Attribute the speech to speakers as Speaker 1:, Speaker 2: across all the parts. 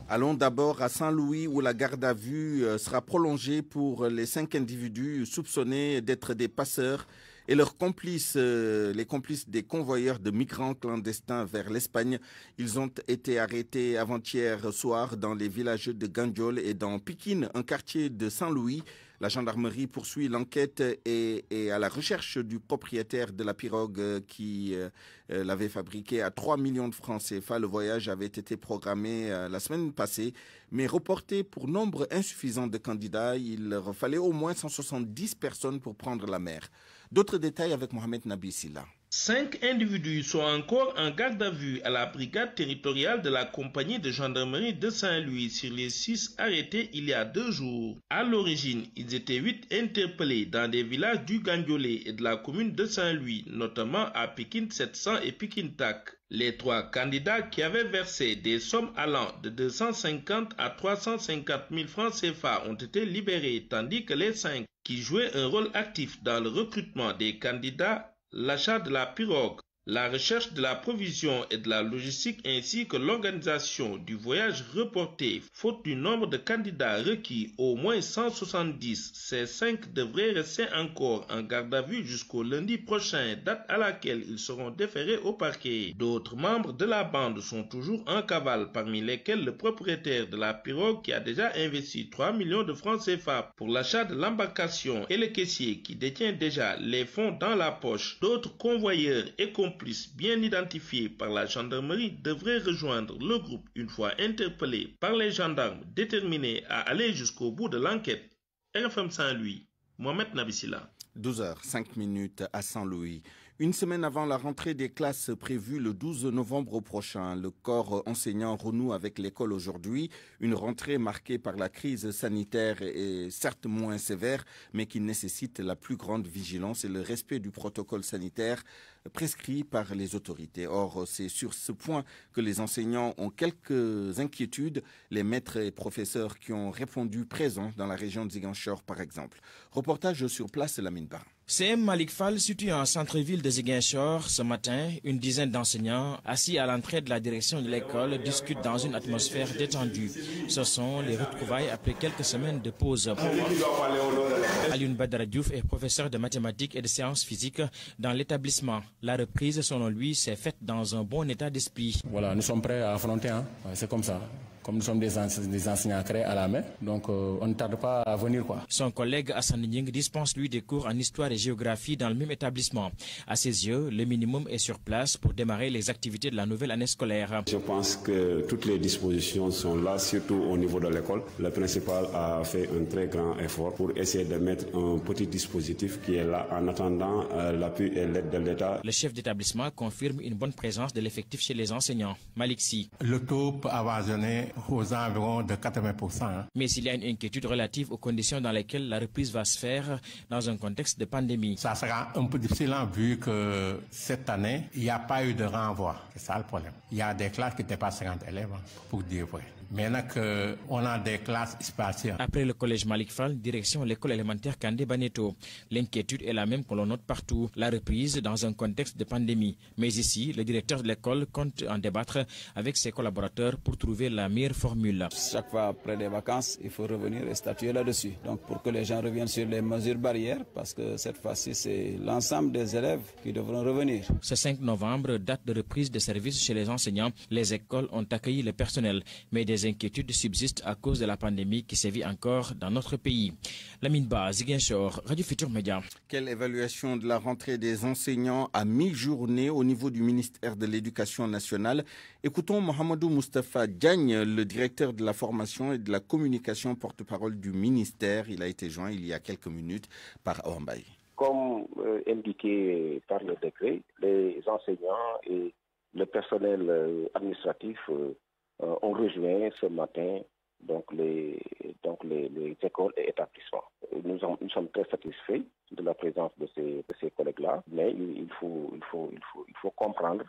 Speaker 1: Allons d'abord à Saint-Louis où la garde à vue sera prolongée pour les 5 individus soupçonnés d'être des passeurs et leurs complices, les complices des convoyeurs de migrants clandestins vers l'Espagne. Ils ont été arrêtés avant-hier soir dans les villages de Gandiol et dans Pikine, un quartier de Saint-Louis. La gendarmerie poursuit l'enquête et est à la recherche du propriétaire de la pirogue qui l'avait fabriquée à 3 millions de francs CFA. Le voyage avait été programmé la semaine passée, mais reporté pour nombre insuffisant de candidats. Il leur fallait au moins 170 personnes pour prendre la mer. D'autres détails avec Mohamed Nabissila.
Speaker 2: 5 individus sont encore en garde à vue à la brigade territoriale de la compagnie de gendarmerie de Saint-Louis sur les 6 arrêtés il y a 2 jours. À l'origine, ils étaient 8 interpellés dans des villages du Gandiolé et de la commune de Saint-Louis, notamment à Pikine 700 et Pikine TAC. Les 3 candidats qui avaient versé des sommes allant de 250 à 350 000 francs CFA ont été libérés, tandis que les 5 qui jouaient un rôle actif dans le recrutement des candidats, l'achat de la pirogue, la recherche de la provision et de la logistique ainsi que l'organisation du voyage reporté, faute du nombre de candidats requis, au moins 170. Ces 5 devraient rester encore en garde à vue jusqu'au lundi prochain, date à laquelle ils seront déférés au parquet. D'autres membres de la bande sont toujours en cavale, parmi lesquels le propriétaire de la pirogue qui a déjà investi 3 millions de francs CFA pour l'achat de l'embarcation et le caissier qui détient déjà les fonds dans la poche. D'autres convoyeurs et complices bien identifiés par la gendarmerie devraient rejoindre le groupe une fois interpellés par les gendarmes déterminés à aller jusqu'au bout de l'enquête. RFM Saint-Louis, Mohamed Nabissila.
Speaker 1: 12h05 à Saint-Louis. Une semaine avant la rentrée des classes prévue le 12 novembre prochain, le corps enseignant renoue avec l'école aujourd'hui. Une rentrée marquée par la crise sanitaire est certes moins sévère, mais qui nécessite la plus grande vigilance et le respect du protocole sanitaire prescrit par les autorités. Or, c'est sur ce point que les enseignants ont quelques inquiétudes. Les maîtres et professeurs qui ont répondu présents dans la région de Ziguinchor, par exemple. Reportage sur place, Lamine Ba.
Speaker 3: CM Malik Fall, situé en centre-ville de Ziguinchor, ce matin, une dizaine d'enseignants assis à l'entrée de la direction de l'école discutent dans une atmosphère détendue. Ce sont les retrouvailles après quelques semaines de pause. Alioune Badara Diouf est professeur de mathématiques et de sciences physiques dans l'établissement. La reprise, selon lui, s'est faite dans un bon état d'esprit.
Speaker 4: Voilà, nous sommes prêts à affronter, c'est comme ça. Comme nous sommes des enseignants créés à la main, donc on ne tarde pas à venir, quoi.
Speaker 3: Son collègue Hassan Nying dispense lui des cours en histoire et géographie dans le même établissement. À ses yeux, le minimum est sur place pour démarrer les activités de la nouvelle année scolaire.
Speaker 5: Je pense que toutes les dispositions sont là, surtout au niveau de l'école. Le principal a fait un très grand effort pour essayer de mettre un petit dispositif qui est là en attendant l'appui et l'aide de l'État.
Speaker 3: Le chef d'établissement confirme une bonne présence de l'effectif chez les enseignants. Malik Sy.
Speaker 6: Le taux peut avoisiner aux environs de 80%.
Speaker 3: Mais il y a une inquiétude relative aux conditions dans lesquelles la reprise va se faire dans un contexte de pandémie.
Speaker 6: Ça sera un peu difficile vu que cette année, il n'y a pas eu de renvoi. C'est ça le problème. Il y a des classes qui n'étaient pas 50 élèves, pour dire vrai. Maintenant qu'on a des classes spatiales.
Speaker 3: Après le collège Malik Fall, direction l'école élémentaire Kandé Baneto. L'inquiétude est la même que l'on note partout. La reprise dans un contexte de pandémie. Mais ici, le directeur de l'école compte en débattre avec ses collaborateurs pour trouver la meilleure formule.
Speaker 7: Chaque fois après les vacances, il faut revenir et statuer là-dessus. Donc pour que les gens reviennent sur les mesures barrières, parce que cette fois-ci, c'est l'ensemble des élèves qui devront revenir.
Speaker 3: Ce 5 novembre, date de reprise de services chez les enseignants. Les écoles ont accueilli le personnel, mais des inquiétudes subsistent à cause de la pandémie qui sévit encore dans notre pays. Lamine Ba, Ziguinchor, Radio Futur Média.
Speaker 1: Quelle évaluation de la rentrée des enseignants à mi-journée au niveau du ministère de l'Éducation nationale? Écoutons Mohamedou Moustapha Diagne, le directeur de la formation et de la communication porte-parole du ministère. Il a été joint il y a quelques minutes par Awambaye.
Speaker 8: Comme indiqué par le décret, les enseignants et le personnel administratif ont rejoint ce matin les écoles et établissements. Nous sommes très satisfaits de la présence de ces collègues-là, mais il faut comprendre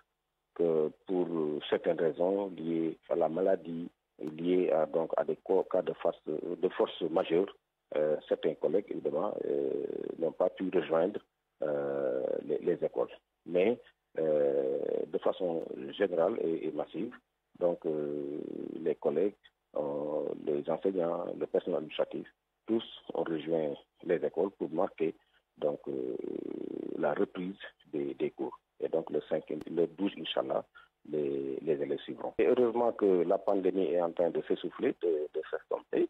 Speaker 8: que pour certaines raisons liées à la maladie, liées à des cas de force majeure, certains collègues, évidemment, n'ont pas pu rejoindre les écoles. Mais de façon générale et massive, Donc les collègues, les enseignants, le personnel administratif, tous ont rejoint les écoles pour marquer donc la reprise des cours. Et donc le 12, Inch'Allah, les élèves suivront. Et heureusement que la pandémie est en train de s'essouffler, de s'estomper.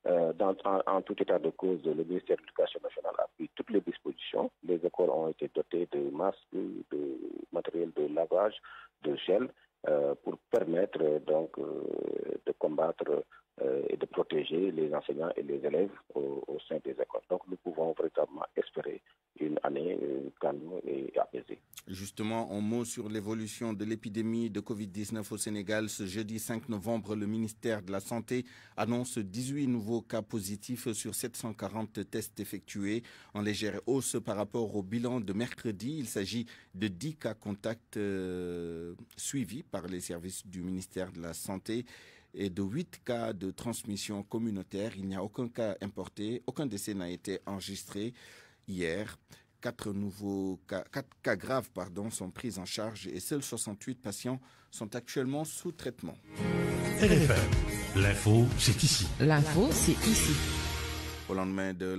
Speaker 8: En tout état de cause, le ministère de l'Éducation nationale a pris toutes les dispositions. Les écoles ont été dotées de masques, de matériel de lavage, de gel, pour permettre donc de combattre et de protéger les enseignants et les élèves au sein des écoles. Donc nous pouvons véritablement espérer une année calme et apaisée.
Speaker 1: Justement, un mot sur l'évolution de l'épidémie de Covid-19 au Sénégal. Ce jeudi 5 novembre, le ministère de la Santé annonce 18 nouveaux cas positifs sur 740 tests effectués, en légère hausse par rapport au bilan de mercredi. Il s'agit de 10 cas contacts suivis par les services du ministère de la Santé et de 8 cas de transmission communautaire. Il n'y a aucun cas importé, aucun décès n'a été enregistré hier. 4 cas graves sont pris en charge et seuls 68 patients sont actuellement sous traitement.
Speaker 9: RFM, l'info, c'est ici.
Speaker 10: L'info, c'est ici.
Speaker 1: Au lendemain de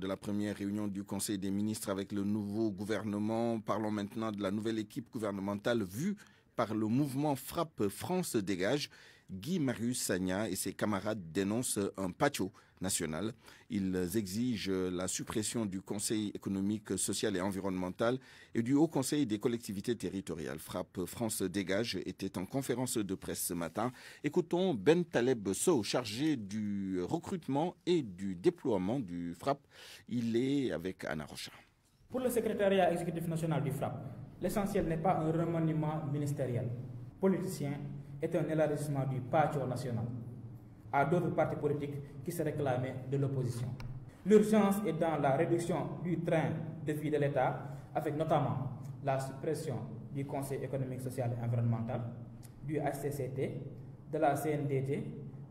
Speaker 1: la première réunion du Conseil des ministres avec le nouveau gouvernement, parlons maintenant de la nouvelle équipe gouvernementale vue par le mouvement Frappe France Dégage. Guy Marius Sagna et ses camarades dénoncent un paccio national. Ils exigent la suppression du Conseil économique, social et environnemental et du Haut Conseil des collectivités territoriales. Frappe France Dégage était en conférence de presse ce matin. Écoutons Ben Taleb Sow, chargé du recrutement et du déploiement du Frappe. Il est avec Anna Rocha.
Speaker 11: Pour le secrétariat exécutif national du Frappe, l'essentiel n'est pas un remaniement ministériel. Politicien est un élargissement du paccio national à d'autres partis politiques qui se réclamaient de l'opposition. L'urgence est dans la réduction du train de vie de l'État, avec notamment la suppression du Conseil économique, social et environnemental, du HCCT, de la CNDD,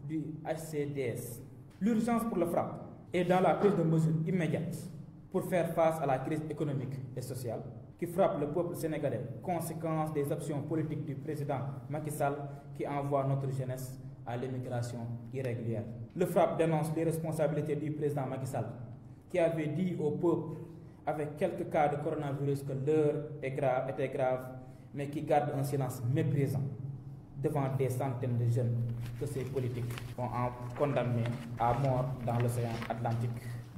Speaker 11: du HCDS. L'urgence pour le FRAPP est dans la prise de mesures immédiates pour faire face à la crise économique et sociale qui frappe le peuple sénégalais, conséquence des options politiques du président Macky Sall qui envoie notre jeunesse à l'émigration irrégulière. Le FRAPP dénonce les responsabilités du président Macky Sall qui avait dit au peuple, avec quelques cas de coronavirus, que l'heure était grave, mais qui garde un silence méprisant devant des centaines de jeunes que ces politiques ont condamnés à mort dans l'océan Atlantique,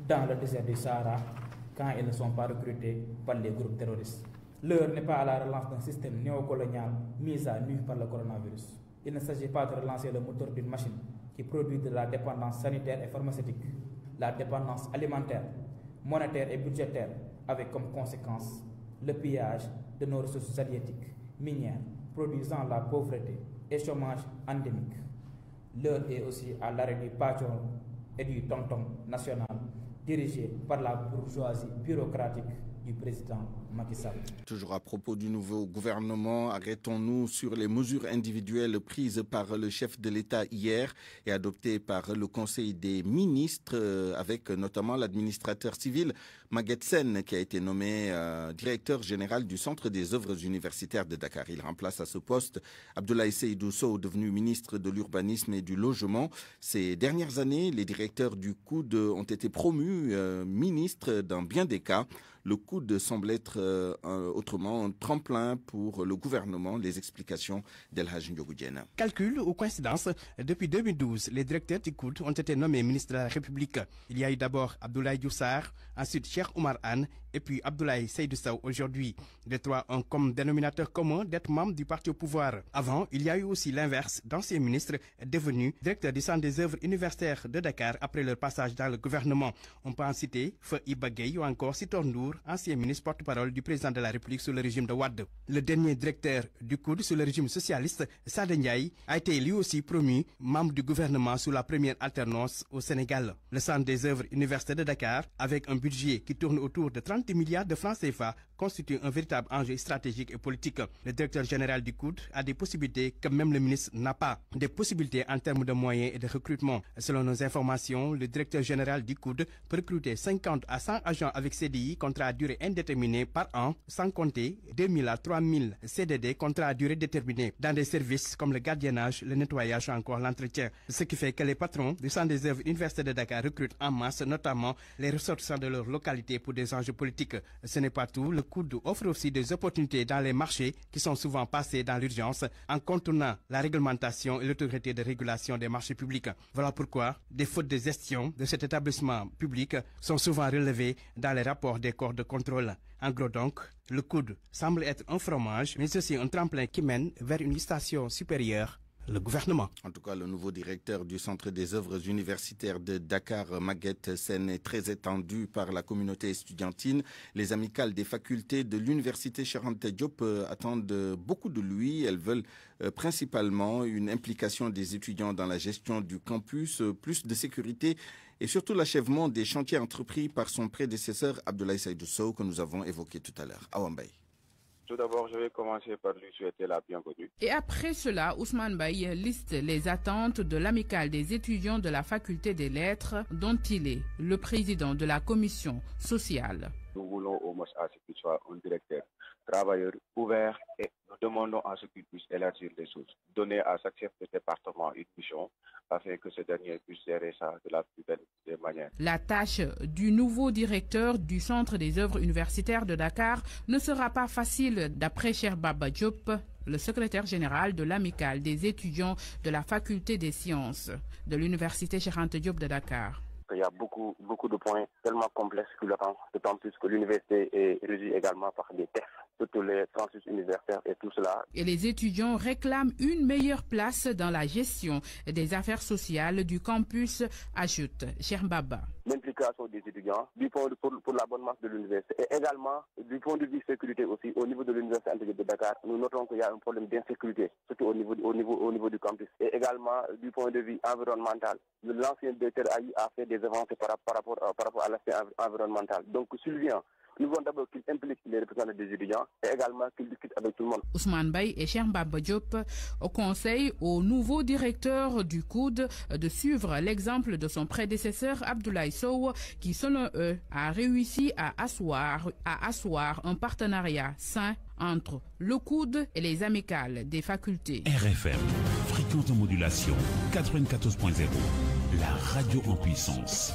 Speaker 11: dans le désert du Sahara, quand ils ne sont pas recrutés par les groupes terroristes. L'heure n'est pas à la relance d'un système néocolonial mis à nu par le coronavirus. Il ne s'agit pas de relancer le moteur d'une machine qui produit de la dépendance sanitaire et pharmaceutique, la dépendance alimentaire, monétaire et budgétaire, avec comme conséquence le pillage de nos ressources halieutiques, minières, produisant la pauvreté et chômage endémique. L'heure est aussi à l'arrêt du paccio et du tonton national dirigé par la bourgeoisie bureaucratique du président Macky Sall.
Speaker 1: Toujours à propos du nouveau gouvernement, arrêtons-nous sur les mesures individuelles prises par le chef de l'État hier et adoptées par le Conseil des ministres, avec notamment l'administrateur civil Maguette Sène, qui a été nommé directeur général du Centre des œuvres universitaires de Dakar. Il remplace à ce poste Abdoulaye Seydou Sow, devenu ministre de l'Urbanisme et du Logement. Ces dernières années, les directeurs du COUD ont été promus ministres dans bien des cas. Le COUD semble être autrement un tremplin pour le gouvernement. Les explications d'El Hadj Ndiogou Diène.
Speaker 12: Calcul ou coïncidence, depuis 2012, les directeurs du COUD ont été nommés ministres de la République. Il y a eu d'abord Abdoulaye Diouf Sarr, ensuite Cheikh Oumar Anne et puis Abdoulaye Seydou Sow aujourd'hui. Les trois ont comme dénominateur commun d'être membres du parti au pouvoir. Avant, il y a eu aussi l'inverse d'anciens ministres devenus directeurs du Centre des œuvres universitaires de Dakar après leur passage dans le gouvernement. On peut en citer Feu Iba Gueye ou encore Sitor Ndour, ancien ministre porte-parole du président de la République sous le régime de Wade. Le dernier directeur du COUD sous le régime socialiste, Sada Ndiaye, a été lui aussi promu membre du gouvernement sous la première alternance au Sénégal. Le Centre des œuvres universitaires de Dakar, avec un budget qui tourne autour de 30 milliards de francs CFA, constitue un véritable enjeu stratégique et politique. Le directeur général du COUD a des possibilités que même le ministre n'a pas. Des possibilités en termes de moyens et de recrutement. Selon nos informations, le directeur général du COUD peut recruter 50 à 100 agents avec CDI, contrat contrats à durée indéterminée par an, sans compter 2000 à 3000 CDD, contrats à durée déterminée, dans des services comme le gardiennage, le nettoyage ou encore l'entretien. Ce qui fait que les patrons du Centre des œuvres universitaires de Dakar recrutent en masse, notamment les ressortissants de leur localité pour des enjeux politiques. Ce n'est pas tout, le COUD offre aussi des opportunités dans les marchés qui sont souvent passés dans l'urgence en contournant la réglementation et l'autorité de régulation des marchés publics. Voilà pourquoi des fautes de gestion de cet établissement public sont souvent relevées dans les rapports des corps de contrôle. En gros donc, le COUD semble être un fromage, mais aussi un tremplin qui mène vers une station supérieure, le gouvernement.
Speaker 1: En tout cas, le nouveau directeur du Centre des œuvres universitaires de Dakar, Maguette Sène, est très étendu par la communauté estudiantine. Les amicales des facultés de l'université Cheikh Anta Diop attendent beaucoup de lui. Elles veulent principalement une implication des étudiants dans la gestion du campus, plus de sécurité et surtout l'achèvement des chantiers entrepris par son prédécesseur Abdoulaye Seydou Sow que nous avons évoqué tout à l'heure. Awambay.
Speaker 10: Tout d'abord, je vais commencer par lui souhaiter la bienvenue.
Speaker 13: Et après cela, Ousmane Baye liste les attentes de l'amicale des étudiants de la faculté des lettres, dont il est le président de la commission sociale.
Speaker 10: Nous voulons au moins à ce qu'il soit un directeur travailleur ouvert et nous demandons à ce qu'il puisse élargir les choses, donner à chaque chef de département une mission afin que ce dernier puisse gérer ça de la plus belle des manières.
Speaker 13: La tâche du nouveau directeur du Centre des œuvres universitaires de Dakar ne sera pas facile, d'après Cheikh Baba Diop, le secrétaire général de l'amicale des étudiants de la faculté des sciences de l'université Cheikh Anta Diop de Dakar.
Speaker 10: Il y a beaucoup de points tellement complexes que le temps, d'autant plus que l'université est régie également par des tests, surtout les campus universitaires et tout cela.
Speaker 13: Et les étudiants réclament une meilleure place dans la gestion des affaires sociales du campus, ajoute Cheikh Baba.
Speaker 10: L'implication des étudiants pour la bonne marche de l'université et également du point de vue sécurité aussi au niveau de l'université intégrée de Dakar, nous notons qu'il y a un problème d'insécurité surtout au niveau du campus et également du point de vue environnemental. L'ancien directeur a fait des avancées par rapport à l'aspect environnemental. Donc Sylvien, nous voulons d'abord qu'il implique les représentants des étudiants et également qu'il discute avec tout le monde.
Speaker 13: Ousmane Baye et Cheikh Baba Diop conseillent au nouveau directeur du COUD de suivre l'exemple de son prédécesseur Abdoulaye Sow qui, selon eux, a réussi à asseoir un partenariat sain entre le COUD et les amicales des facultés.
Speaker 9: RFM, fréquence de modulation 94.0, la radio en puissance.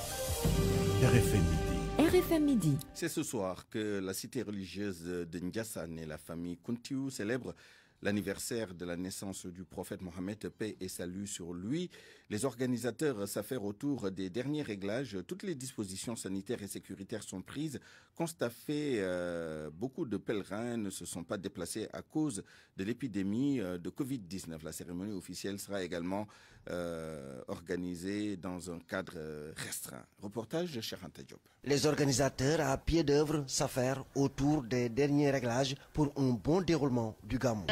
Speaker 9: RFM Midi.
Speaker 14: RFM Midi.
Speaker 1: C'est ce soir que la cité religieuse de Ndiassane et la famille Kountiou célèbrent l'anniversaire de la naissance du prophète Mohammed, paix et salut sur lui. Les organisateurs s'affairent autour des derniers réglages. Toutes les dispositions sanitaires et sécuritaires sont prises. Constat fait, beaucoup de pèlerins ne se sont pas déplacés à cause de l'épidémie de Covid-19. La cérémonie officielle sera également organisée dans un cadre restreint. Reportage de Cheikh Anta Diop.
Speaker 15: Les organisateurs à pied d'œuvre s'affairent autour des derniers réglages pour un bon déroulement du Gamou.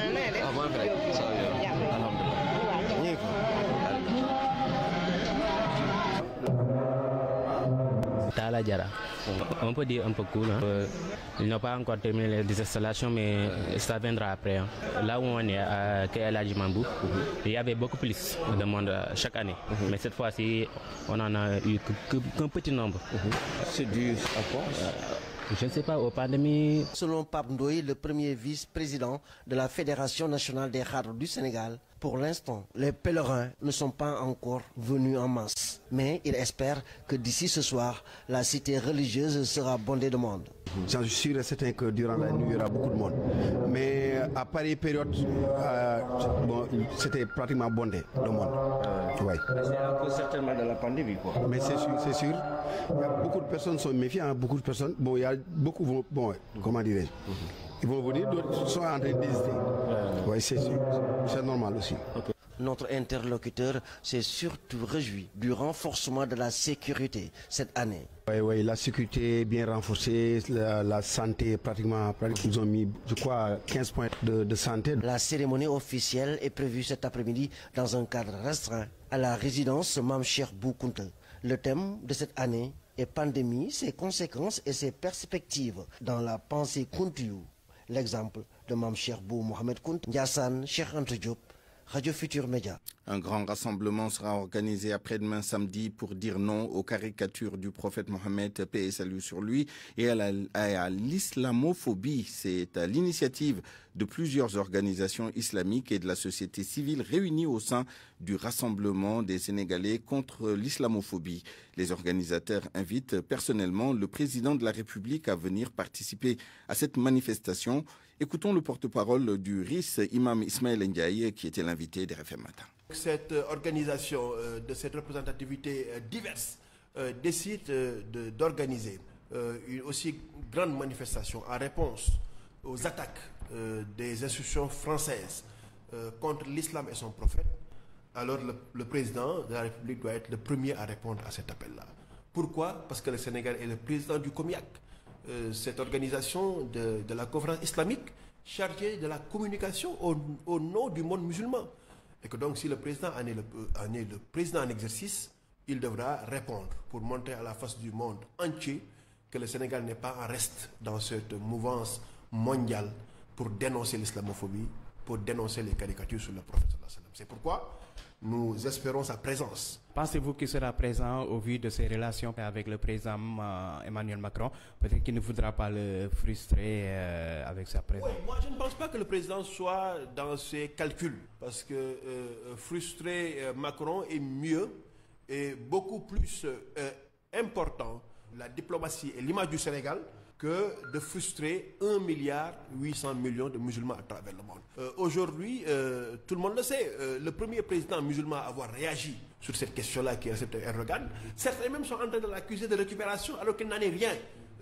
Speaker 16: Tala Diara. On peut dire un peu cool. Ils n'ont pas encore terminé les désinstallations, mais ça viendra après. Là où on est à Kéala Djimambou, il y avait beaucoup plus de monde chaque année. Mais cette fois-ci, on n'en a eu qu'un petit nombre.
Speaker 15: C'est dû à quoi?
Speaker 16: Je ne sais pas, aux pandémies.
Speaker 15: Selon Pape Ndoye, le premier vice-président de la Fédération nationale des cadres du Sénégal, pour l'instant, les pèlerins ne sont pas encore venus en masse. Mais il espère que d'ici ce soir, la cité religieuse sera bondée de monde.
Speaker 17: J'en suis sûr et certain que durant la nuit, il y aura beaucoup de monde. Mais à pareille période, c'était pratiquement bondé de monde. Ouais.
Speaker 15: C'est à cause certainement de la pandémie, quoi.
Speaker 17: Mais c'est sûr, c'est sûr. Beaucoup de personnes sont méfiées, hein, beaucoup de personnes. Bon, il y a beaucoup vont, comment dirais-je, ils vont venir, d'autres sont en train d'hésiter. Oui, c'est sûr. C'est normal aussi.
Speaker 15: Okay. Notre interlocuteur s'est surtout réjoui du renforcement de la sécurité cette année.
Speaker 17: Oui, la sécurité est bien renforcée, la santé pratiquement, ils ont mis, je crois, 15 points de santé.
Speaker 15: La cérémonie officielle est prévue cet après-midi dans un cadre restreint à la résidence Mame Cheikh Bou Kounta. Le thème de cette année est pandémie, ses conséquences et ses perspectives dans la pensée Kountiou. L'exemple de Mame Cheikh Bou Mohamed Kounta, Ndiassane, Cheikh Anta Diop, Radio Futur Média.
Speaker 1: Un grand rassemblement sera organisé après-demain samedi pour dire non aux caricatures du prophète Mohammed, paix et salut sur lui, et à l'islamophobie. C'est à l'initiative de plusieurs organisations islamiques et de la société civile réunies au sein du Rassemblement des Sénégalais contre l'islamophobie. Les organisateurs invitent personnellement le président de la République à venir participer à cette manifestation. Écoutons le porte-parole du RIS, Imam Ismaël Ndiaye, qui était l'invité d'RFM Matin.
Speaker 14: Cette organisation de cette représentativité diverse décide d'organiser une aussi grande manifestation en réponse aux attaques des institutions françaises contre l'islam et son prophète. Alors le président de la République doit être le premier à répondre à cet appel-là. Pourquoi? Parce que le Sénégal est le président du COMIAC, cette organisation de la conférence islamique chargée de la communication au nom du monde musulman. Et que donc si le président en est le président en exercice, il devra répondre pour montrer à la face du monde entier que le Sénégal n'est pas en reste dans cette mouvance mondiale pour dénoncer l'islamophobie, pour dénoncer les caricatures sur le prophète. C'est pourquoi nous espérons sa présence.
Speaker 12: Pensez-vous qu'il sera présent au vu de ses relations avec le président Emmanuel Macron? Peut-être qu'il ne voudra pas le frustrer avec sa présence.
Speaker 14: Oui, moi je ne pense pas que le président soit dans ses calculs, parce que frustrer Macron est mieux et beaucoup plus important, la diplomatie et l'image du Sénégal, que de frustrer 1,8 milliard de musulmans à travers le monde. Aujourd'hui, tout le monde le sait, le premier président musulman à avoir réagi sur cette question-là, qui est Recep Erdogan, certains même sont en train de l'accuser de récupération alors qu'il n'en est rien.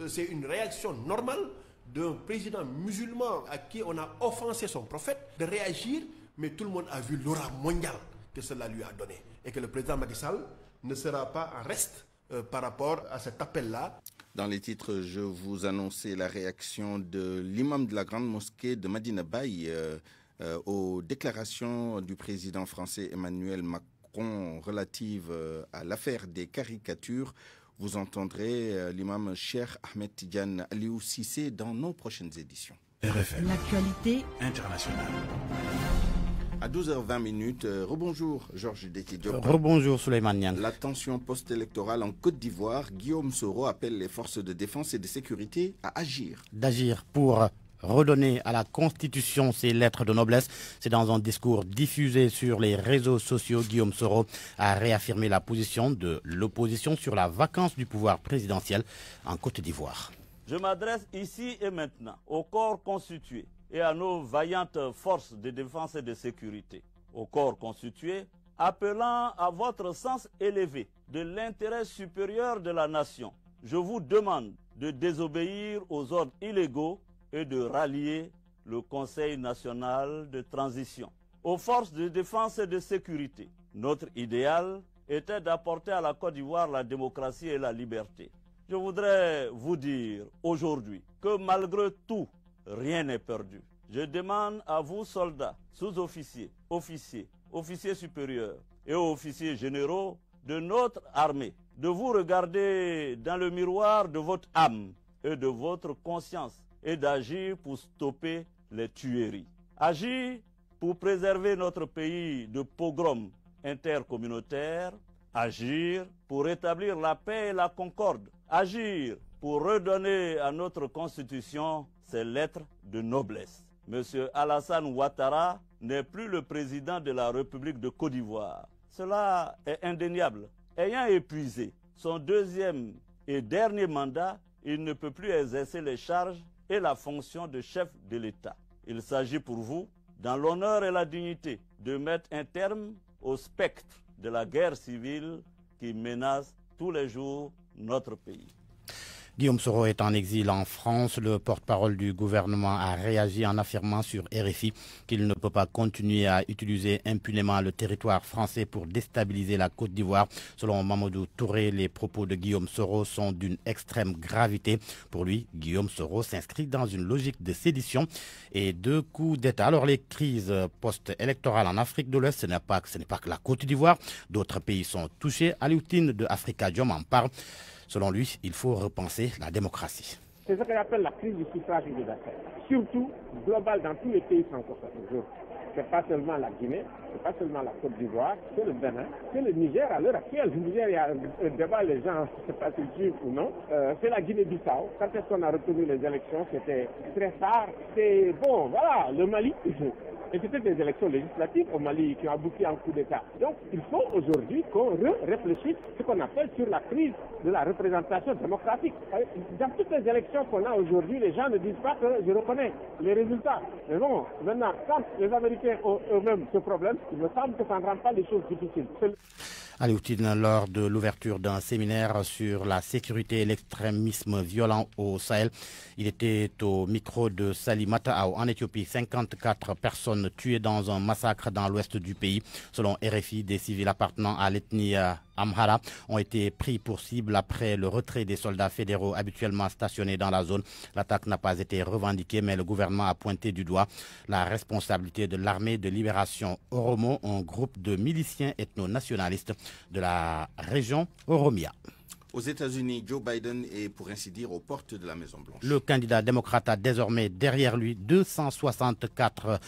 Speaker 14: C'est une réaction normale d'un président musulman à qui on a offensé son prophète de réagir, mais tout le monde a vu l'aura mondiale que cela lui a donné. Et que le président Macky Sall ne sera pas en reste par rapport à cet appel-là.
Speaker 1: Dans les titres, je vous annonçais la réaction de l'imam de la grande mosquée de Medina Baye aux déclarations du président français Emmanuel Macron relatives à l'affaire des caricatures. Vous entendrez l'imam Cheikh Ahmed Tidiane Aliou Cissé dans nos prochaines éditions.
Speaker 9: RFM.
Speaker 18: L'actualité
Speaker 9: internationale.
Speaker 1: À 12h20, rebonjour Georges Détidiop.
Speaker 19: Rebonjour Souleymane Niang.
Speaker 1: La tension post-électorale en Côte d'Ivoire, Guillaume Soro appelle les forces de défense et de sécurité à agir.
Speaker 19: D'agir pour redonner à la Constitution ses lettres de noblesse. C'est dans un discours diffusé sur les réseaux sociaux, Guillaume Soro a réaffirmé la position de l'opposition sur la vacance du pouvoir présidentiel en Côte d'Ivoire.
Speaker 20: Je m'adresse ici et maintenant au corps constitué et à nos vaillantes forces de défense et de sécurité, au corps constitué, appelant à votre sens élevé de l'intérêt supérieur de la nation. Je vous demande de désobéir aux ordres illégaux et de rallier le Conseil national de transition. Aux forces de défense et de sécurité, notre idéal était d'apporter à la Côte d'Ivoire la démocratie et la liberté. Je voudrais vous dire aujourd'hui que malgré tout, rien n'est perdu. Je demande à vous, soldats, sous-officiers, officiers, officiers supérieurs et officiers généraux de notre armée, de vous regarder dans le miroir de votre âme et de votre conscience et d'agir pour stopper les tueries. Agir pour préserver notre pays de pogroms intercommunautaires. Agir pour rétablir la paix et la concorde. Agir pour redonner à notre Constitution ses lettres de noblesse. Monsieur Alassane Ouattara n'est plus le président de la République de Côte d'Ivoire. Cela est indéniable. Ayant épuisé son deuxième et dernier mandat, il ne peut plus exercer les charges et la fonction de chef de l'État. Il s'agit pour vous, dans l'honneur et la dignité, de mettre un terme au spectre de la guerre civile qui menace tous les jours notre pays.
Speaker 19: Guillaume Soro est en exil en France. Le porte-parole du gouvernement a réagi en affirmant sur RFI qu'il ne peut pas continuer à utiliser impunément le territoire français pour déstabiliser la Côte d'Ivoire. Selon Mamadou Touré, les propos de Guillaume Soro sont d'une extrême gravité. Pour lui, Guillaume Soro s'inscrit dans une logique de sédition et de coup d'État. Alors les crises post-électorales en Afrique de l'Ouest, ce n'est pas que la Côte d'Ivoire. D'autres pays sont touchés. Alioutine de Africa Diom en parle. Selon lui, il faut repenser la démocratie.
Speaker 18: C'est ce qu'on appelle la crise du suffrage universel. Surtout globale dans tous les pays francophones aujourd'hui. C'est pas seulement la Guinée, c'est pas seulement la Côte d'Ivoire, c'est le Bénin, c'est le Niger à l'heure actuelle. Le Niger, il y a un débat, les gens ne savent pas s'ils suivent ou non. C'est la Guinée-Bissau. Quand est-ce qu'on a retenu les élections, c'était très tard. C'est bon, voilà, le Mali. Et c'était des élections législatives au Mali qui ont abouti à un coup d'État. Donc, il faut aujourd'hui qu'on réfléchisse ce qu'on appelle sur la crise de la représentation démocratique. Dans toutes les élections qu'on a aujourd'hui, les gens ne disent pas que je reconnais les résultats. Mais bon, maintenant, quand les Américains ont eux-mêmes ce problème, il me semble que ça ne rend pas les choses difficiles.
Speaker 19: Ali Outine, lors de l'ouverture d'un séminaire sur la sécurité et l'extrémisme violent au Sahel, il était au micro de Salimata Ao. En Éthiopie, 54 personnes tuées dans un massacre dans l'ouest du pays. Selon RFI, des civils appartenant à l'ethnie Amhara ont été pris pour cible après le retrait des soldats fédéraux habituellement stationnés dans la zone. L'attaque n'a pas été revendiquée, mais le gouvernement a pointé du doigt la responsabilité de l'armée de libération Oromo, un groupe de miliciens ethno-nationalistes de la région Oromia.
Speaker 1: Aux États-Unis, Joe Biden est pour ainsi dire aux portes de la Maison-Blanche.
Speaker 19: Le candidat démocrate a désormais derrière lui 264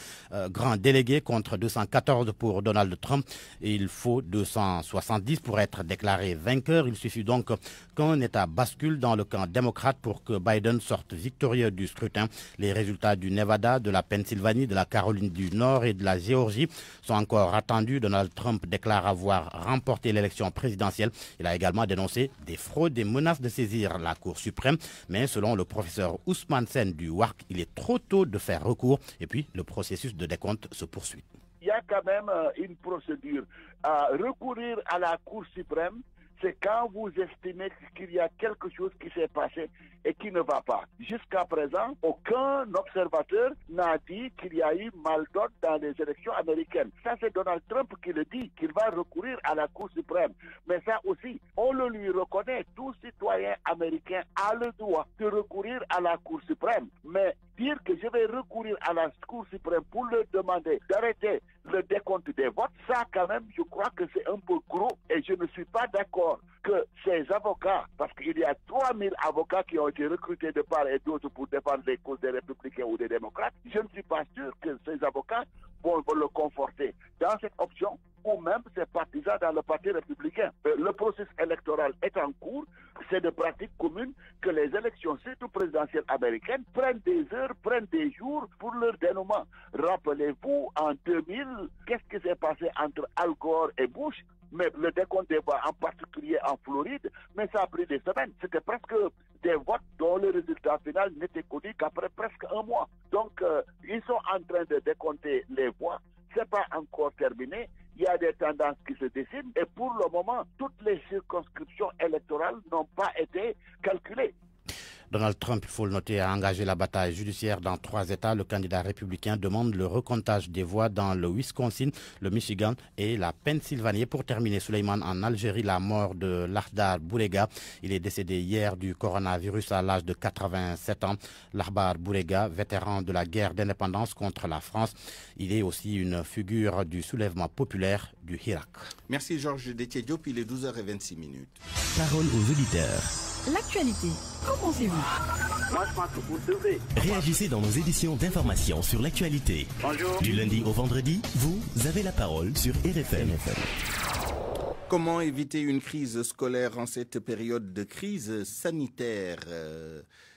Speaker 19: grands délégués contre 214 pour Donald Trump. Et il faut 270 pour être déclaré vainqueur. Il suffit donc qu'un État bascule dans le camp démocrate pour que Biden sorte victorieux du scrutin. Les résultats du Nevada, de la Pennsylvanie, de la Caroline du Nord et de la Géorgie sont encore attendus. Donald Trump déclare avoir remporté l'élection présidentielle. Il a également dénoncé des fraudes et menaces de saisir la Cour suprême. Mais selon le professeur Ousmane Sen du WARC, il est trop tôt de faire recours. Et puis, le processus de décompte se poursuit.
Speaker 21: Il y a quand même une procédure à recourir à la Cour suprême. C'est quand vous estimez qu'il y a quelque chose qui s'est passé et qui ne va pas. Jusqu'à présent, aucun observateur n'a dit qu'il y a eu mal-donne dans les élections américaines. Ça, c'est Donald Trump qui le dit, qu'il va recourir à la Cour suprême. Mais ça aussi, on le lui reconnaît. Tout citoyen américain a le droit de recourir à la Cour suprême. Mais dire que je vais recourir à la Cour suprême pour leur demander d'arrêter le décompte des votes, ça quand même, je crois que c'est un peu gros et je ne suis pas d'accord que ces avocats, parce qu'il y a 3000 avocats qui ont été recrutés de part et d'autre pour défendre les causes des républicains ou des démocrates, je ne suis pas sûr que ces avocats vont le conforter dans cette option ou même ses partisans dans le parti républicain. Le processus électoral est en cours. C'est de pratique commune que les élections, surtout présidentielles américaines, prennent des heures, prennent des jours pour leur dénouement. Rappelez-vous, en 2000, qu'est-ce qui s'est passé entre Al Gore et Bush? Mais le décompte des voix, en particulier en Floride, mais ça a pris des semaines. C'était presque des votes dont le résultat final n'était connu qu'après presque un mois. Donc, ils sont en train de décompter les voix. C'est pas encore terminé. Il y a des tendances qui se dessinent et pour le moment, toutes les circonscriptions électorales n'ont pas été calculées.
Speaker 19: Donald Trump, il faut le noter, a engagé la bataille judiciaire dans 3 États. Le candidat républicain demande le recomptage des voix dans le Wisconsin, le Michigan et la Pennsylvanie. Pour terminer, Souleymane, en Algérie, la mort de Lahdar Bourega. Il est décédé hier du coronavirus à l'âge de 87 ans. Lahdar Bourega, vétéran de la guerre d'indépendance contre la France. Il est aussi une figure du soulèvement populaire du Irak.
Speaker 1: Merci Georges Détié-Diop, il est 12h26.
Speaker 22: Parole aux auditeurs.
Speaker 23: L'actualité, qu'en pensez-vous?
Speaker 24: Moi, je pense que vous devez.
Speaker 22: Réagissez dans nos éditions d'information sur l'actualité.
Speaker 24: Bonjour.
Speaker 22: Du lundi au vendredi, vous avez la parole sur RFM.
Speaker 1: Comment éviter une crise scolaire en cette période de crise sanitaire?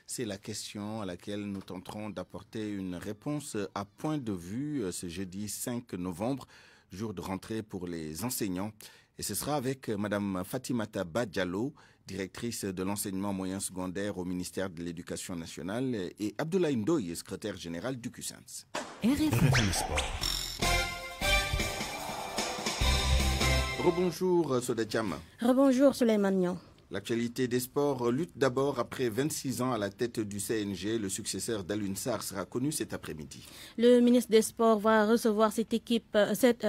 Speaker 1: C'est la question à laquelle nous tenterons d'apporter une réponse à point de vue ce jeudi 5 novembre, jour de rentrée pour les enseignants. Et ce sera avec Mme Fatimata Badjalo, directrice de l'enseignement moyen secondaire au ministère de l'Éducation nationale, et Abdoulaye Ndoye, secrétaire général du CUSEMS.
Speaker 22: RFM Sport.
Speaker 1: Rebonjour Soda Diam.
Speaker 25: Rebonjour Souleymane Niang.
Speaker 1: L'actualité des sports lutte d'abord. Après 26 ans à la tête du CNG, le successeur d'Alioune Sarr sera connu cet après-midi.
Speaker 25: Le ministre des Sports va recevoir cette équipe cet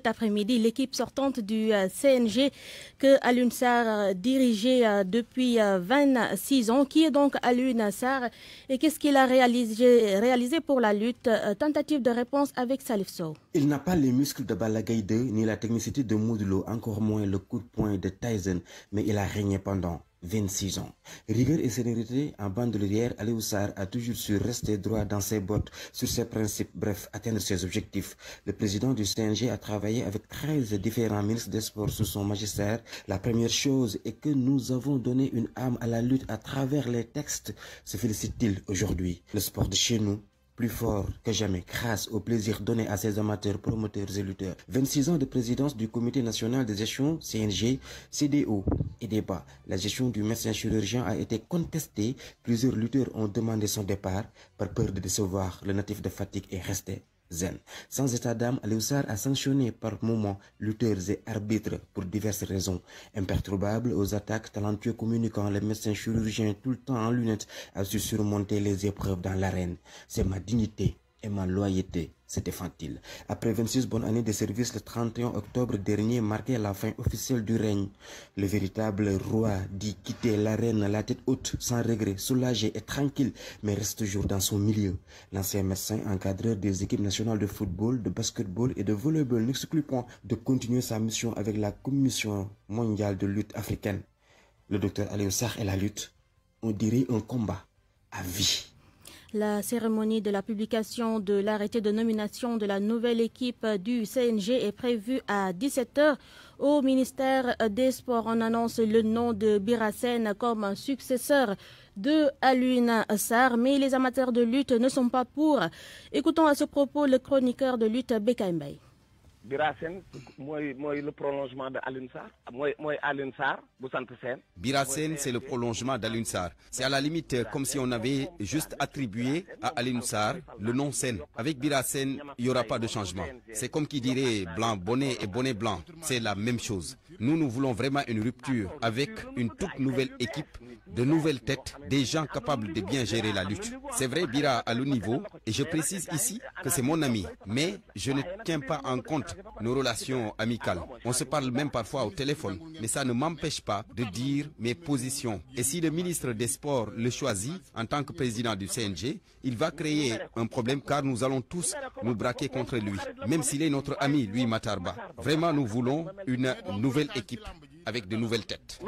Speaker 25: après-midi, l'équipe sortante du CNG que Alioune Sarr dirigeait depuis 26 ans. Qui est donc Alioune Sarr et qu'est-ce qu'il a réalisé pour la lutte? Tentative de réponse avec Salif Sow.
Speaker 26: Il n'a pas les muscles de Balla Gaye 2 ni la technicité de Modou Lo, encore moins le coup de poing de Tyson, mais il a régné pendant 26 ans. Rigueur et sérénité en bandoulière, Aliou Sarr a toujours su rester droit dans ses bottes, sur ses principes, bref, atteindre ses objectifs. Le président du CNG a travaillé avec 13 différents ministres des Sports sous son magistère. La première chose est que nous avons donné une âme à la lutte à travers les textes, se félicite-t-il aujourd'hui. Le sport de chez nous, plus fort que jamais grâce au plaisir donné à ses amateurs, promoteurs et lutteurs. 26 ans de présidence du Comité national de gestion, CNG, CDO et débat. La gestion du médecin chirurgien a été contestée. Plusieurs lutteurs ont demandé son départ par peur de décevoir. Le natif de Fatick est resté zen. Sans état d'âme, Aliou Sarr a sanctionné par moments lutteurs et arbitres pour diverses raisons. Imperturbable aux attaques, talentueux communicant, le médecin chirurgien tout le temps en lunettes a su surmonter les épreuves dans l'arène. C'est ma dignité et ma loyauté, se défend-il. Après 26 bonnes années de service, le 31 octobre dernier marquait la fin officielle du règne. Le véritable roi dit quitter l'arène la tête haute, sans regret, soulagé et tranquille, mais reste toujours dans son milieu. L'ancien médecin encadreur des équipes nationales de football, de basketball et de volleyball n'exclut point de continuer sa mission avec la Commission mondiale de lutte africaine. Le docteur Aliou Sarr et la lutte, on dirait un combat à vie.
Speaker 25: La cérémonie de la publication de l'arrêté de nomination de la nouvelle équipe du CNG est prévue à 17h. Au ministère des Sports, on annonce le nom de Birassène comme successeur de Alioune Sarr, mais les amateurs de lutte ne sont pas pour. Écoutons à ce propos le chroniqueur de lutte Bekay Mbaye.
Speaker 2: Birassène mooy le prolongement de Alioune Sarr mooy Alioune Sarr bu sant Sène.
Speaker 3: Birassène, c'est le prolongement d'Alioune Sarr. C'est à la limite comme si on avait juste attribué à Alioune Sarr le nom Sène. Avec Birassène, il n'y aura pas de changement. C'est comme qui dirait blanc bonnet et bonnet blanc. C'est la même chose. Nous voulons vraiment une rupture avec une toute nouvelle équipe, de nouvelles têtes, des gens capables de bien gérer la lutte. C'est vrai, Bira à le niveau, et je précise ici que c'est mon ami, mais je ne tiens pas en compte nos relations amicales. On se parle même parfois au téléphone, mais ça ne m'empêche pas de dire mes positions. Et si le ministre des Sports le choisit en tant que président du CNG, il va créer un problème car nous allons tous nous braquer contre lui, même s'il est notre ami, lui Matarba. Vraiment, nous voulons une nouvelle équipe avec de nouvelles têtes.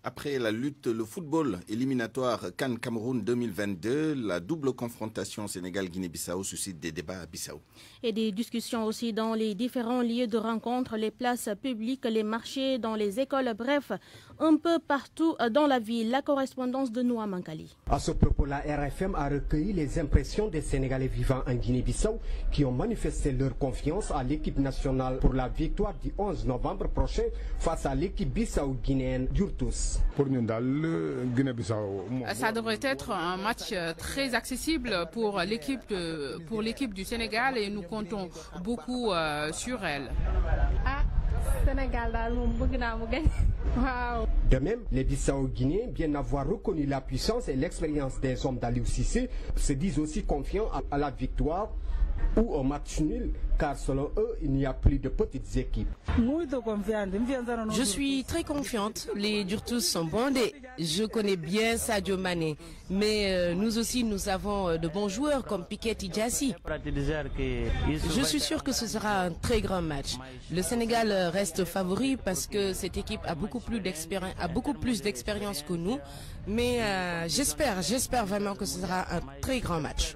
Speaker 1: Après la lutte, le football éliminatoire CAN Cameroun 2022, la double confrontation Sénégal-Guinée-Bissau suscite des débats à Bissau.
Speaker 25: Et des discussions aussi dans les différents lieux de rencontre, les places publiques, les marchés, dans les écoles, bref, un peu partout dans la ville. La correspondance de Noah Mankali.
Speaker 4: À ce propos, la RFM a recueilli les impressions des Sénégalais vivant en Guinée-Bissau qui ont manifesté leur confiance à l'équipe nationale pour la victoire du 11 novembre prochain face à l'équipe bissau-guinéenne d'Urtus.
Speaker 13: Ça devrait être un match très accessible pour l'équipe du Sénégal et nous comptons beaucoup sur elle.
Speaker 4: De même, les Bissau-Guinéens, bien avoir reconnu la puissance et l'expérience des hommes d'Aliou Cissé, se disent aussi confiants à la victoire ou au match nul, car selon eux, il n'y a plus de petites équipes.
Speaker 5: Je suis très confiante. Les Durtus sont bondés. Je connais bien Sadio Mané. Mais nous aussi, nous avons de bons joueurs comme Piquet et Djassi. Je suis sûr que ce sera un très grand match. Le Sénégal reste favori parce que cette équipe a beaucoup plus d'expérience que nous. Mais j'espère vraiment que ce sera un très grand match.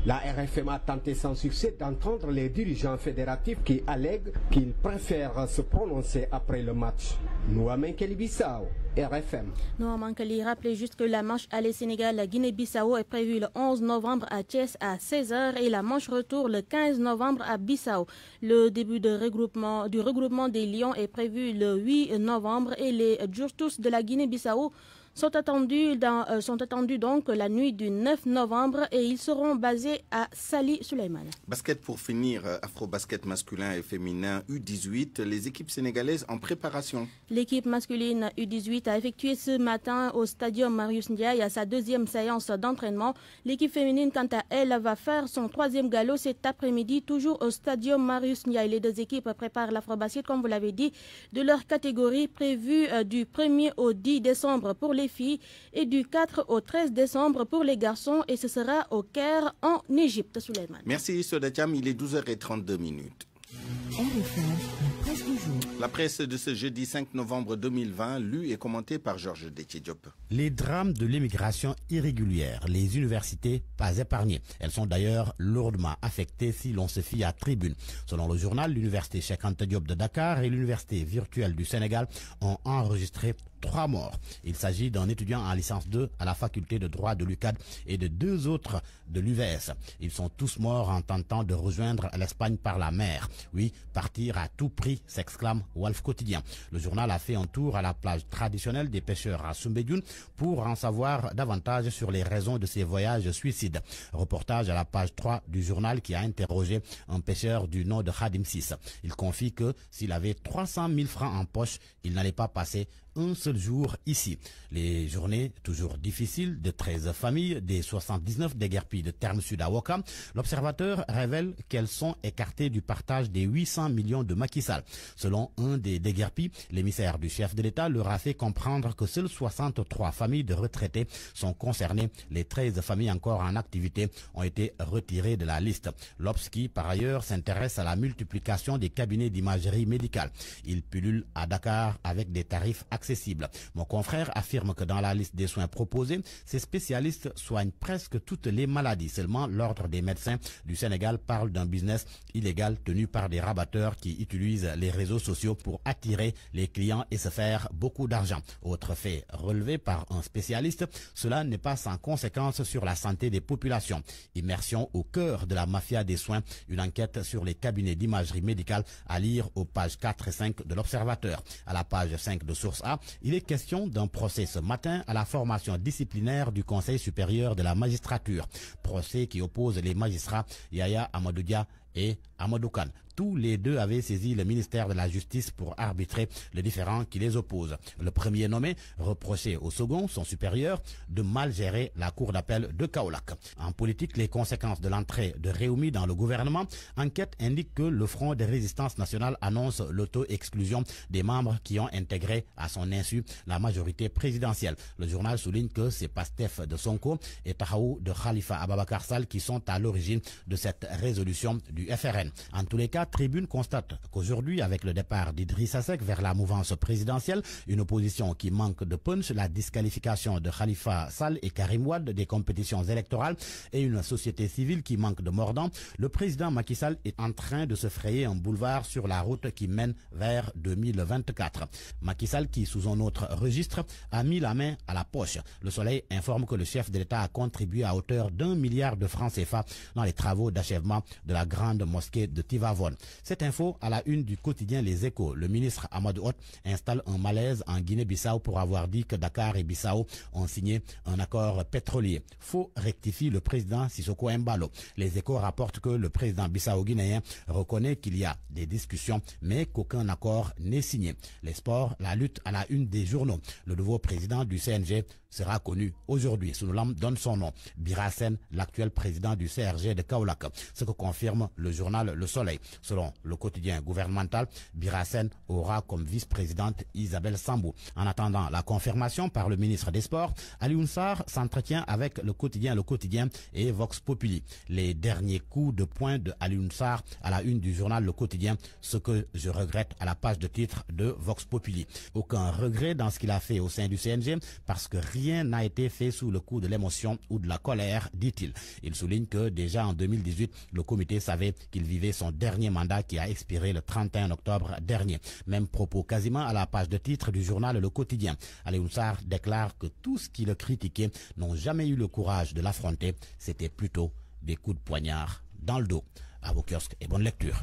Speaker 4: La RFM a tenté sans succès d'entendre les dirigeants fédératifs qui allèguent qu'ils préfèrent se prononcer après le match. Noah Mankali-Bissau, RFM.
Speaker 25: Noah Mankali rappelait juste que la manche aller Sénégal-Guinée-Bissau est prévue le 11 novembre à Thiès à 16h et la manche retour le 15 novembre à Bissau. Le début du regroupement des Lions est prévu le 8 novembre et les Durtus de la Guinée-Bissau sont attendus donc la nuit du 9 novembre et ils seront basés à Sali Suleiman.
Speaker 1: Basket pour finir, Afro-basket masculin et féminin U18, les équipes sénégalaises en préparation.
Speaker 25: L'équipe masculine U18 a effectué ce matin au stadium Marius Ndiaye à sa deuxième séance d'entraînement. L'équipe féminine, quant à elle, va faire son troisième galop cet après-midi, toujours au stadium Marius Ndiaye. Les deux équipes préparent l'Afro-basket, comme vous l'avez dit, de leur catégorie prévue du 1er au 10 décembre pour les filles et du 4 au 13 décembre pour les garçons et ce sera au Caire en Égypte. Suleiman.
Speaker 1: Merci Soda Thiam, il est 12h32.
Speaker 23: RFM. du jour.
Speaker 1: La presse de ce jeudi 5 novembre 2020, lue et commentée par Georges Détié-Diop.
Speaker 19: Les drames de l'immigration irrégulière, les universités pas épargnées. Elles sont d'ailleurs lourdement affectées si l'on se fie à Tribune. Selon le journal, l'université Cheikh Anta Diop de Dakar et l'université virtuelle du Sénégal ont enregistré 3 morts. Il s'agit d'un étudiant en licence 2 à la faculté de droit de l'UCAD et de 2 autres de l'UVS. Ils sont tous morts en tentant de rejoindre l'Espagne par la mer. Oui, partir à tout prix, s'exclame Walf Quotidien. Le journal a fait un tour à la plage traditionnelle des pêcheurs à Soumbédioune pour en savoir davantage sur les raisons de ces voyages suicides. Reportage à la page 3 du journal qui a interrogé un pêcheur du nom de Khadim 6. Il confie que s'il avait 300 000 francs en poche, il n'allait pas passer un seul jour ici. Les journées toujours difficiles de 13 familles des 79 déguerpis de Terme Sud à Ouakam. L'observateur révèle qu'elles sont écartées du partage des 800 millions de Macky Sall. Selon un des déguerpis, l'émissaire du chef de l'État leur a fait comprendre que seules 63 familles de retraités sont concernées. Les 13 familles encore en activité ont été retirées de la liste. L'Obs qui, par ailleurs, s'intéresse à la multiplication des cabinets d'imagerie médicale. Ils pullulent à Dakar avec des tarifs accessibles. Mon confrère affirme que dans la liste des soins proposés, ces spécialistes soignent presque toutes les maladies. Seulement, l'Ordre des médecins du Sénégal parle d'un business illégal tenu par des rabatteurs qui utilisent les réseaux sociaux pour attirer les clients et se faire beaucoup d'argent. Autre fait relevé par un spécialiste, cela n'est pas sans conséquence sur la santé des populations. Immersion au cœur de la mafia des soins, une enquête sur les cabinets d'imagerie médicale à lire aux pages 4 et 5 de l'Observateur. À la page 5 de Source A, il est question d'un procès ce matin à la formation disciplinaire du Conseil supérieur de la magistrature. Procès qui oppose les magistrats Yaya Amadoudia et Amadou Kane. Tous les deux avaient saisi le ministère de la Justice pour arbitrer les différends qui les opposent. Le premier nommé reprochait au second, son supérieur, de mal gérer la cour d'appel de Kaolack. En politique, les conséquences de l'entrée de Réumi dans le gouvernement, enquête indique que le Front de résistance nationale annonce l'auto-exclusion des membres qui ont intégré à son insu la majorité présidentielle. Le journal souligne que c'est Pastef de Sonko et Tahaou de Khalifa Ababakar Sall qui sont à l'origine de cette résolution du FRN. En tous les cas, Tribune constate qu'aujourd'hui, avec le départ d'Idrissa Seck vers la mouvance présidentielle, une opposition qui manque de punch, la disqualification de Khalifa Sall et Karim Wade des compétitions électorales et une société civile qui manque de mordant, le président Macky Sall est en train de se frayer un boulevard sur la route qui mène vers 2024. Macky Sall qui, sous un autre registre, a mis la main à la poche. Le Soleil informe que le chef de l'État a contribué à hauteur d'1 milliard de francs CFA dans les travaux d'achèvement de la grande mosquée de Tivavone. Cette info à la une du quotidien Les Échos. Le ministre Amadou Hott installe un malaise en Guinée-Bissau pour avoir dit que Dakar et Bissau ont signé un accord pétrolier. Faux, rectifie le président Sissoko Embalo. Les Échos rapportent que le président bissau-guinéen reconnaît qu'il y a des discussions, mais qu'aucun accord n'est signé. Les sports, la lutte à la une des journaux. Le nouveau président du CNG sera connu aujourd'hui. Souloulam donne son nom. Birassen, l'actuel président du CRG de Kaolack. Ce que confirme le journal Le Soleil. Selon le quotidien gouvernemental, Birassen aura comme vice-présidente Isabelle Sambou. En attendant la confirmation par le ministre des Sports, Alioune Sarr s'entretient avec le quotidien et Vox Populi. Les derniers coups de poing de Alioune Sarr à la une du journal Le Quotidien, ce que je regrette à la page de titre de Vox Populi. Aucun regret dans ce qu'il a fait au sein du CNG parce que rien n'a été fait sous le coup de l'émotion ou de la colère, dit-il. Il souligne que déjà en 2018, le comité savait qu'il vivait son dernier mandat qui a expiré le 31 octobre dernier. Même propos quasiment à la page de titre du journal Le Quotidien. Alioune Sarr déclare que tout ce qui le critiquait n'ont jamais eu le courage de l'affronter. C'était plutôt des coups de poignard dans le dos. À vos kiosques et bonne lecture.